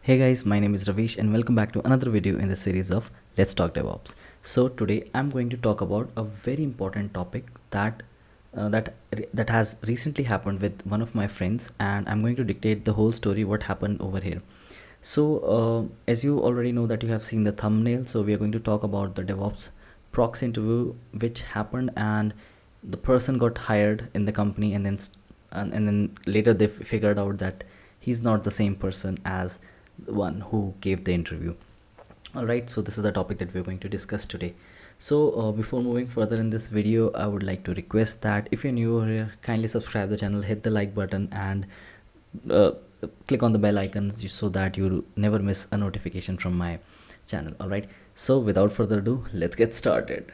Hey guys, my name is Ravish and welcome back to another video in the series of Let's Talk DevOps. So today I'm going to talk about a very important topic that has recently happened with one of my friends, and I'm going to dictate the whole story what happened over here. So as you already know that you have seen the thumbnail, so we are going to talk about the DevOps Proxy interview which happened, and the person got hired in the company, and then later they figured out that he's not the same person as the one who gave the interview. All right, so this is the topic that we're going to discuss today. So before moving further in this video, I would like to request that if you're new here, kindly subscribe the channel, hit the like button, and uh, click on the bell icons so that you never miss a notification from my channel. All right, so without further ado, let's get started.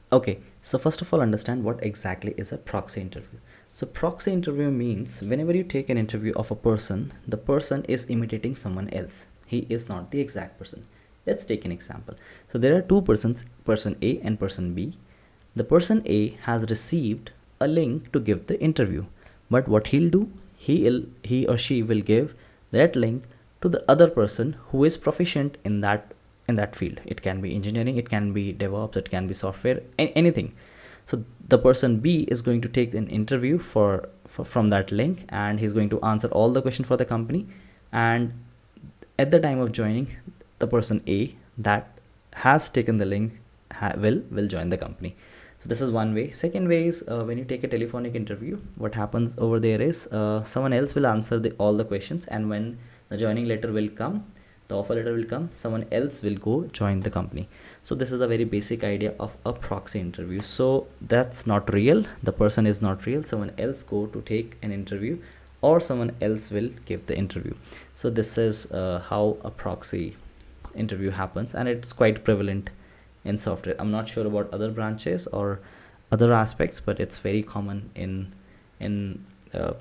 Okay, so first of all, understand what exactly is a proxy interview. So proxy interview means whenever you take an interview of a person, the person is imitating someone else. He is not the exact person. Let's take an example. So there are two persons, person A and person B. The person A has received a link to give the interview, but what he'll do, he or she will give that link to the other person who is proficient in that field. It can be engineering, it can be DevOps, it can be software, anything. So the person B is going to take an interview from that link, and he's going to answer all the questions for the company. And at the time of joining, the person A that has taken the link will join the company. So this is one way. Second way is when you take a telephonic interview, what happens over there is someone else will answer all the questions, and when the joining letter will come, the offer letter will come, someone else will go join the company. So this is a very basic idea of a proxy interview. So that's not real, the person is not real, someone else go to take an interview, or someone else will give the interview. So this is how a proxy interview happens, and it's quite prevalent in software. I'm not sure about other branches or other aspects, but it's very common in uh,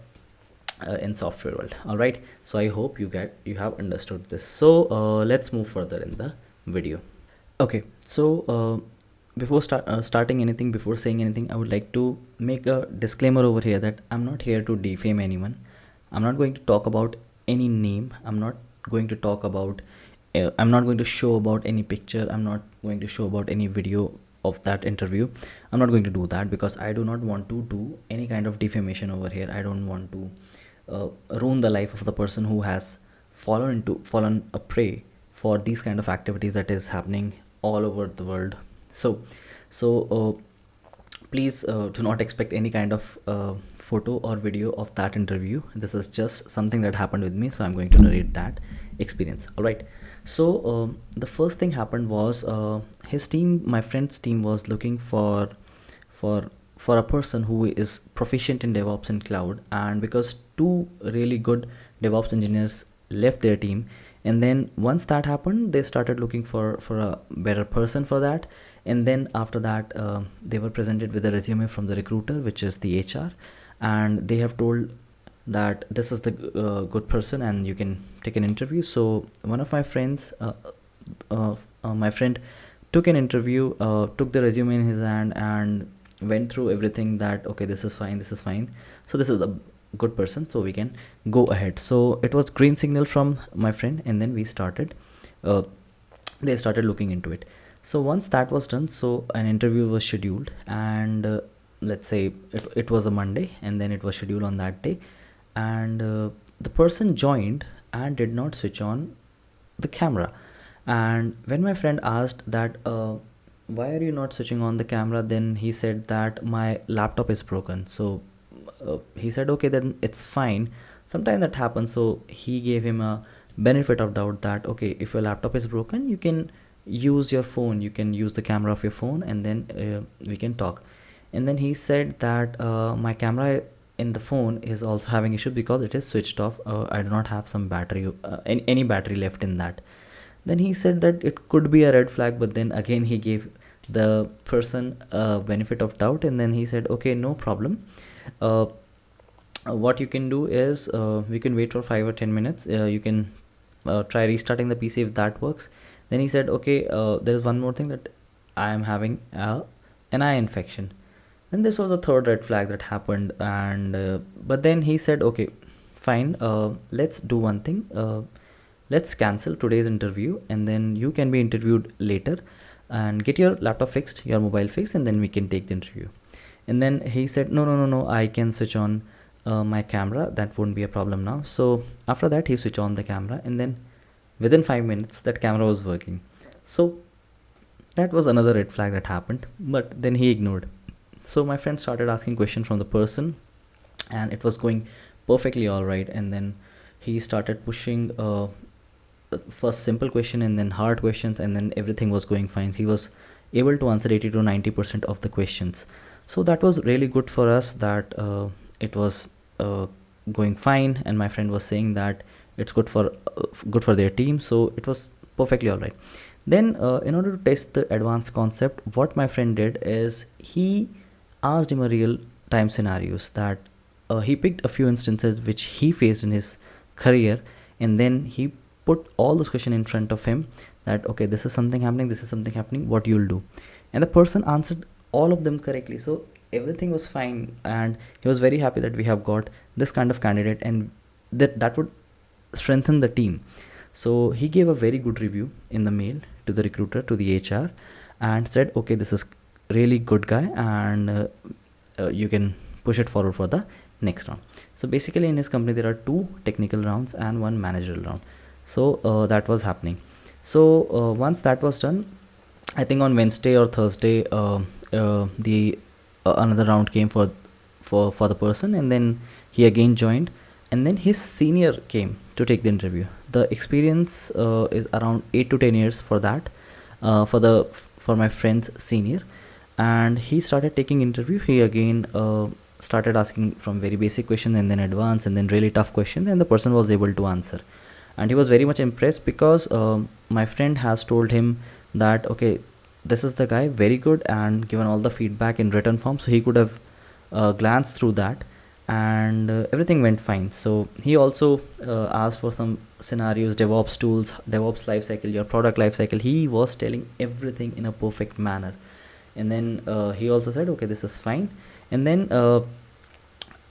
in software world. All right, so I hope you have understood this. So let's move further in the video. Okay, so starting anything, before saying anything, I would like to make a disclaimer over here that I'm not here to defame anyone. I'm not going to talk about any name. I'm not going to talk about I'm not going to show about any picture. I'm not going to show about any video of that interview. I'm not going to do that because I do not want to do any kind of defamation over here. I don't want to ruin the life of the person who has fallen a prey for these kind of activities that is happening all over the world. So please do not expect any kind of photo or video of that interview. This is just something that happened with me, so I'm going to narrate that experience. All right, so the first thing happened was his team, my friend's team, was looking for for a person who is proficient in DevOps and cloud, and because two really good DevOps engineers left their team, and then once that happened, they started looking for a better person for that. And then after that, they were presented with a resume from the recruiter, which is the HR, and they have told that this is the good person and you can take an interview. So one of my friends, my friend took an interview, took the resume in his hand and went through everything, that okay, this is fine, this is fine, so this is a good person, so we can go ahead. So it was green signal from my friend, and then we started they started looking into it. So once that was done, so an interview was scheduled, and let's say it was a Monday, and then it was scheduled on that day, and the person joined and did not switch on the camera. And when my friend asked that why are you not switching on the camera, then he said that my laptop is broken. So he said okay, then it's fine, sometimes that happens. So he gave him a benefit of doubt that okay, if your laptop is broken, you can use your phone, you can use the camera of your phone, and then we can talk. And then he said that my camera in the phone is also having issue because it is switched off. I do not have some battery, any battery left in that. Then he said that it could be a red flag, but then again he gave the person a benefit of doubt, and then he said okay, no problem, uh, what you can do is we can wait for 5 or 10 minutes, you can try restarting the PC if that works. Then he said okay, there is one more thing, that I am having an eye infection. And this was the third red flag that happened. And but then he said, okay, fine, let's do one thing. Let's cancel today's interview, and then you can be interviewed later, and get your laptop fixed, your mobile fixed, and then we can take the interview. And then he said, no, no, no, no, I can switch on my camera. That won't be a problem now. So after that, he switched on the camera, and then within 5 minutes, that camera was working. So that was another red flag that happened, but then he ignored. So my friend started asking questions from the person, and it was going perfectly all right. And then he started pushing first simple question and then hard questions, and then everything was going fine. He was able to answer 80 to 90% of the questions. So that was really good for us, that it was going fine, and my friend was saying that it's good for their team. So it was perfectly all right. Then in order to test the advanced concept, what my friend did is he asked him a real time scenarios, that he picked a few instances which he faced in his career, and then he put all those questions in front of him, that okay, this is something happening, this is something happening, what you'll do. And the person answered all of them correctly. So everything was fine, and he was very happy that we have got this kind of candidate, and that would strengthen the team. So he gave a very good review in the mail to the recruiter, to the HR, and said, okay, this is really good guy, and you can push it forward for the next round. So basically in his company there are 2 technical rounds and 1 managerial round. So that was happening. So once that was done, I think on Wednesday or Thursday, the another round came for the person, and then he again joined, and then his senior came to take the interview. The experience is around 8 to 10 years for that, for my friend's senior. And he started taking interview. He again started asking from very basic question, and then advanced, and then really tough question, and the person was able to answer. And he was very much impressed, because my friend has told him that okay, this is the guy, very good, and given all the feedback in written form, so he could have glanced through that, and everything went fine. So he also asked for some scenarios, DevOps tools, DevOps lifecycle, your product lifecycle. He was telling everything in a perfect manner. And then he also said, okay, this is fine. And then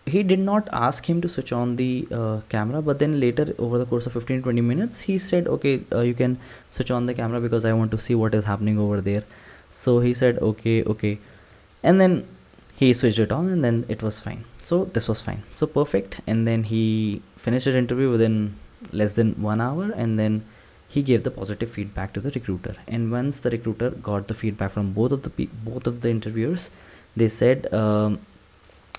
he did not ask him to switch on the camera, but then later, over the course of 15-20 minutes, he said, okay, you can switch on the camera, because I want to see what is happening over there. So he said, okay, and then he switched it on, and then it was fine. So this was fine, so perfect. And then he finished his interview within less than 1 hour, and then he gave the positive feedback to the recruiter. And once the recruiter got the feedback from both of the interviewers, they said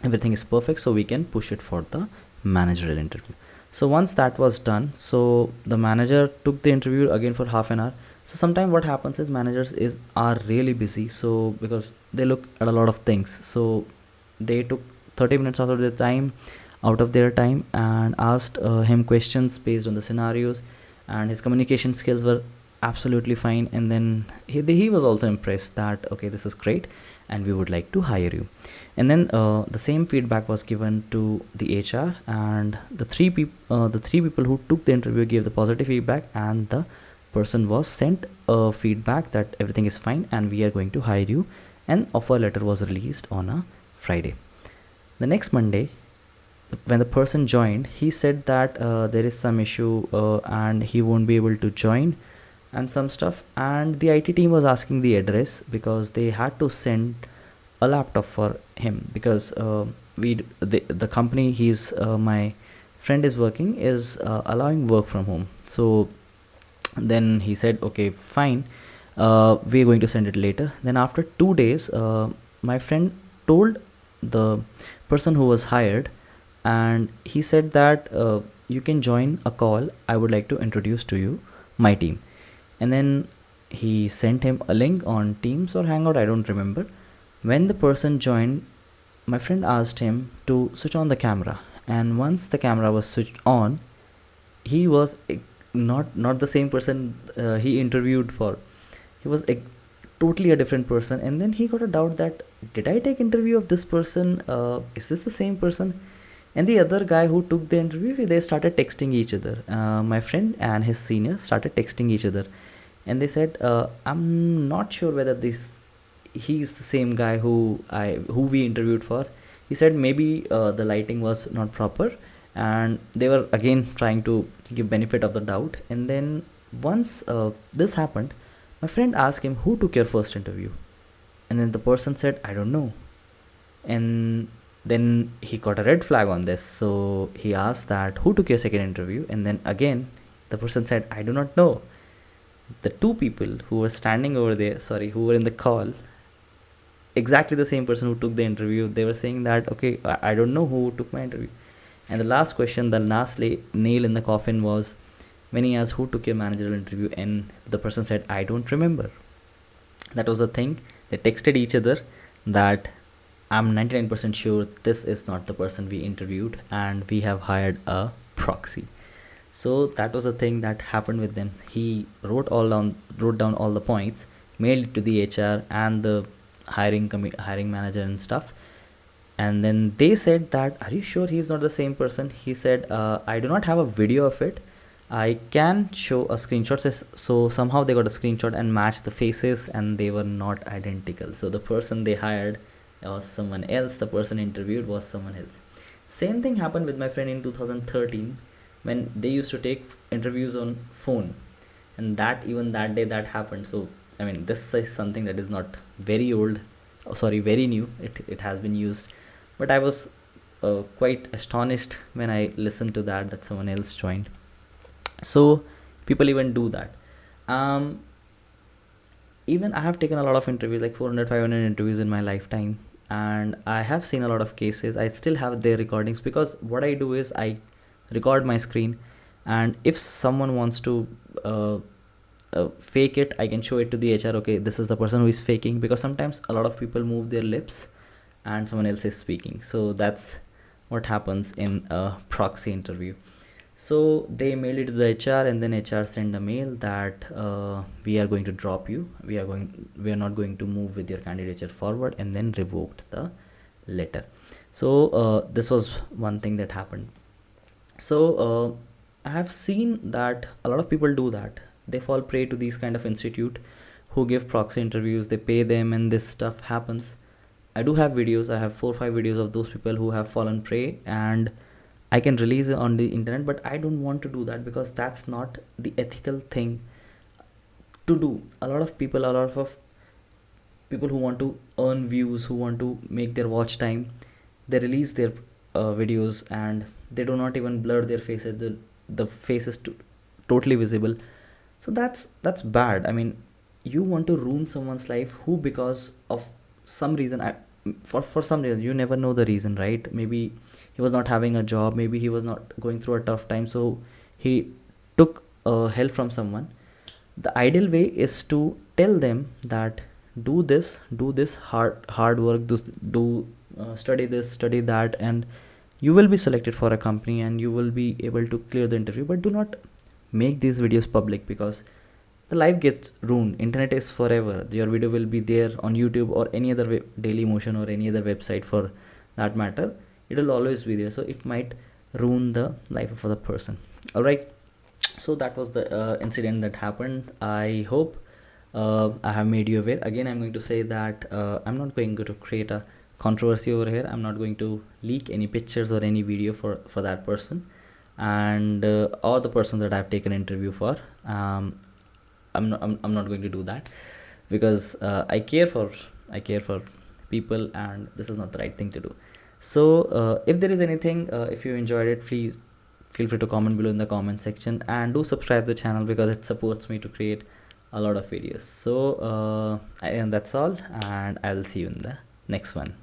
everything is perfect, so we can push it for the managerial interview. So once that was done, so the manager took the interview again for half an hour. So sometimes what happens is managers are really busy, so because they look at a lot of things, so they took 30 minutes out of their time and asked him questions based on the scenarios, and his communication skills were absolutely fine. And then he was also impressed that okay, this is great, and we would like to hire you. And then the same feedback was given to the HR, and the three people who took the interview gave the positive feedback, and the person was sent a feedback that everything is fine and we are going to hire you, and offer letter was released on a Friday. The next Monday, when the person joined, he said that there is some issue and he won't be able to join and some stuff, and the IT team was asking the address because they had to send a laptop for him, because the company my friend is working is allowing work from home. So then he said okay, fine, we're going to send it later. Then after 2 days, my friend told the person who was hired, and he said that you can join a call, I would like to introduce to you my team. And then he sent him a link on Teams or Hangout, I don't remember. When the person joined, my friend asked him to switch on the camera, and once the camera was switched on, he was not the same person he interviewed for. He was totally a different person. And then he got a doubt that, did I take interview of this person? Is this the same person? And the other guy who took the interview, they started texting each other. My friend and his senior started texting each other, and they said, I'm not sure whether this he's the same guy who we interviewed for. He said maybe the lighting was not proper, and they were again trying to give benefit of the doubt. And then once this happened, my friend asked him, who took your first interview? And then the person said, I don't know. And then he got a red flag on this, so he asked that, who took your second interview? And then again the person said, I do not know. The two people who were standing over there, sorry, who were in the call, exactly the same person who took the interview, they were saying that, okay, I don't know who took my interview. And the last question, the last nail in the coffin was when he asked, who took your managerial interview? And the person said, I don't remember. That was the thing. They texted each other that I'm 99% sure this is not the person we interviewed, and we have hired a proxy. So that was the thing that happened with them. He wrote down all the points, mailed it to the HR and the hiring manager and stuff. And then they said that, are you sure he's not the same person? He said, I do not have a video of it. I can show a screenshot. So somehow they got a screenshot and matched the faces, and they were not identical. So the person they hired was someone else, the person interviewed was someone else. Same thing happened with my friend in 2013 when they used to take interviews on phone, and that even that day that happened. So I mean, this is something that is not very old, sorry, very new. It has been used, but I was quite astonished when I listened to that someone else joined. So people even do that. um Even I have taken a lot of interviews, like 400 500 interviews in my lifetime, and I have seen a lot of cases. I still have their recordings, because what I do is I record my screen, and if someone wants to uh, fake it, I can show it to the HR. Okay, this is the person who is faking, because sometimes a lot of people move their lips and someone else is speaking. So that's what happens in a proxy interview. So they mailed it to the HR, and then HR sent a mail that we are going to drop you. We are not going to move with your candidature forward, and then revoked the letter. So this was one thing that happened. So I have seen that a lot of people do that. They fall prey to these kind of institute who give proxy interviews. They pay them, and this stuff happens. I do have videos. I have 4 or 5 videos of those people who have fallen prey, and I can release it on the internet, but I don't want to do that, because that's not the ethical thing to do. A lot of people who want to earn views, who want to make their watch time, they release their videos, and they do not even blur their faces. The face is totally visible. So that's bad. I mean, you want to ruin someone's life who, because of some reason, for some reason, you never know the reason, right? Maybe he was not having a job, maybe he was not going through a tough time, so he took help from someone. The ideal way is to tell them that, do this hard work, do study this, study that, and you will be selected for a company, and you will be able to clear the interview. But do not make these videos public, because the life gets ruined. Internet is forever. Your video will be there on YouTube or any other Daily Motion or any other website for that matter. It will always be there, so it might ruin the life of other person. All right, so that was the incident that happened. I hope I have made you aware. Again, I'm going to say that I'm not going to create a controversy over here. I'm not going to leak any pictures or any video for that person, and or the person that I've taken interview for. I'm not going to do that, because I care for people, and this is not the right thing to do. So if there is anything, if you enjoyed it, please feel free to comment below in the comment section, and do subscribe the channel, because it supports me to create a lot of videos. So and that's all, and I'll see you in the next one.